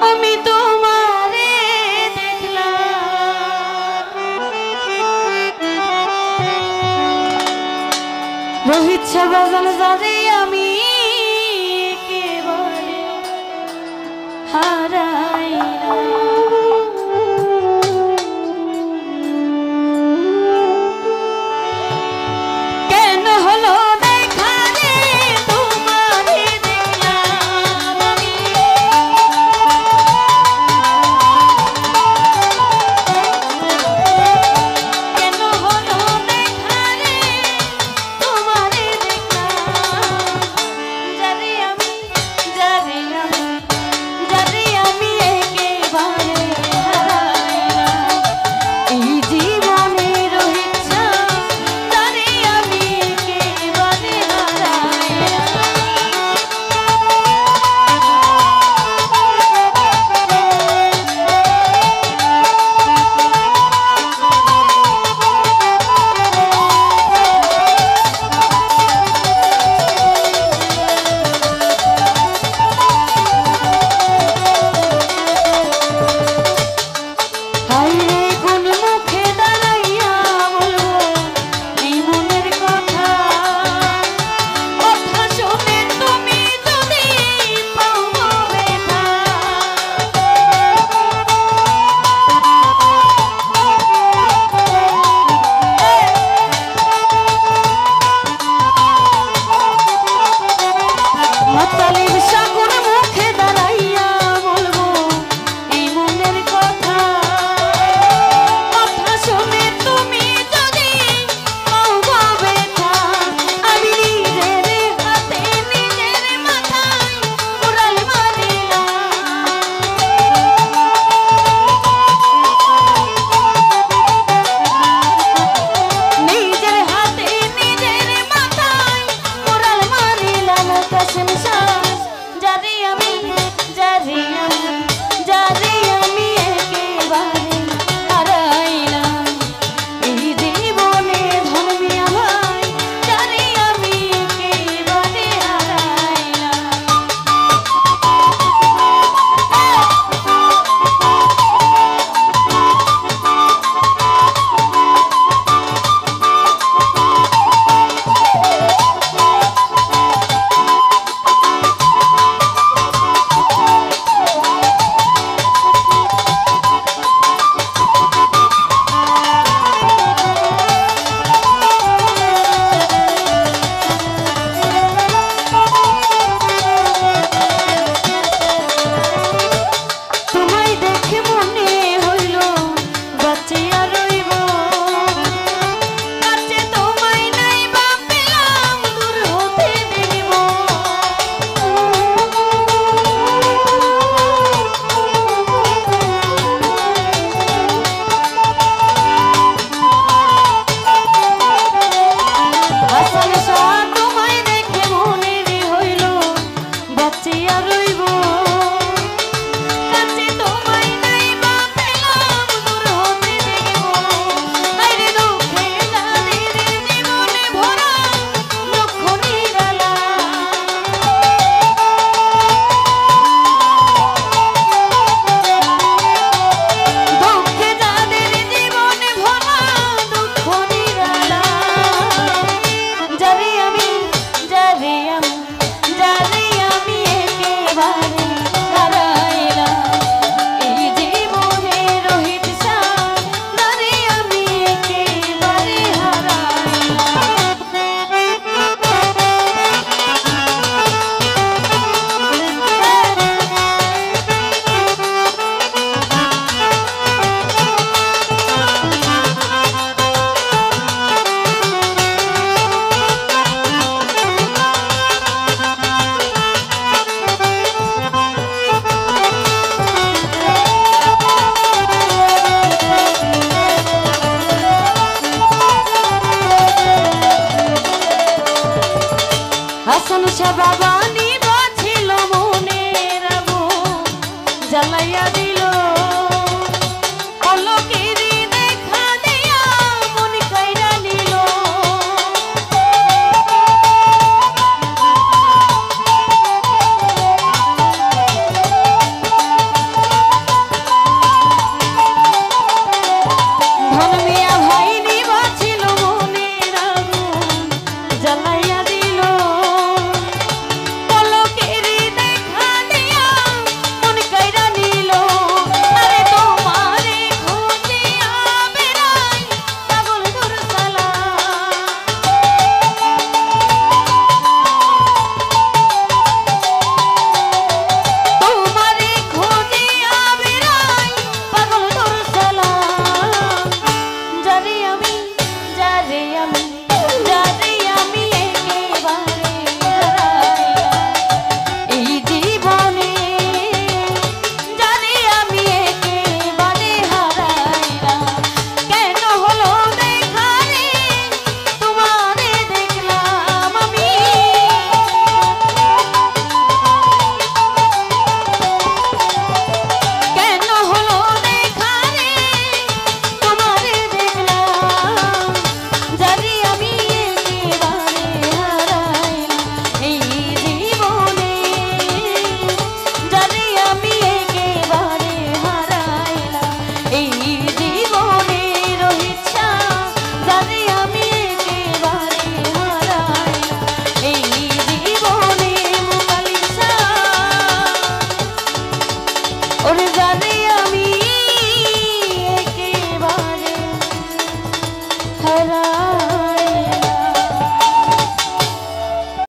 আমি তোমারে দেখলাম রোহিত বাগান যারে আমি একেবারে হারাইলাম। কেন হলো দেখা রে তোমারে দেখলাম আমি, কেন হলো দেখা রে তোমারে দেখলাম, যারে আমি একেবারে হারাইলাম। এই জীবনের ইচ্ছা যারে আমি একেবারে হারাইলাম। হায়রে কোন মুখে দাঁড়াইয়া বলবো এই মনের কথা, কথা শুনে তুমি যদি পাও ব্যথা। মাতালির সাগর মুখে দাঁড়াইয়া বলবো এই মনের কথা, কথা শুনে তুমি যদি পাও ব্যথা। আমি নিজের হাতে নিজের মাথায় উড়াল মারিলাম, নিজের হাতে নিজের মাথায় উড়াল মারিলাম। কসম শ্বাস যারে আমি একেবারে হারাইলাম। এই জীবনে ধর্মিয়া ভাই যারে আমি একেবারে হারাইলাম। তোমায় দেখে মনে হইল বাঁচিয়া রইব, কাছে তোমায় নাই বা পেলাম দূর হতে দেখিব। হাসান শাহ তোমায় দেখে মনে হইল বাঁচিয়া রইব, কাছে তোমায় নাই বা পেলাম দূর হতে দেখিব। আরে দুঃখে যাদের জীবনে ভরা লক্ষ নিরালা, দুঃখে যাদের জীবনে ভরা দুঃখ নিরালা। যারে আমি একেবারে হারাইলাম। এই জীবনে রোহিত শাহ যারে আমি একেবারে হাসান শাহ বাবা নিবাছিল মনের আগুন জ্বালাইয়া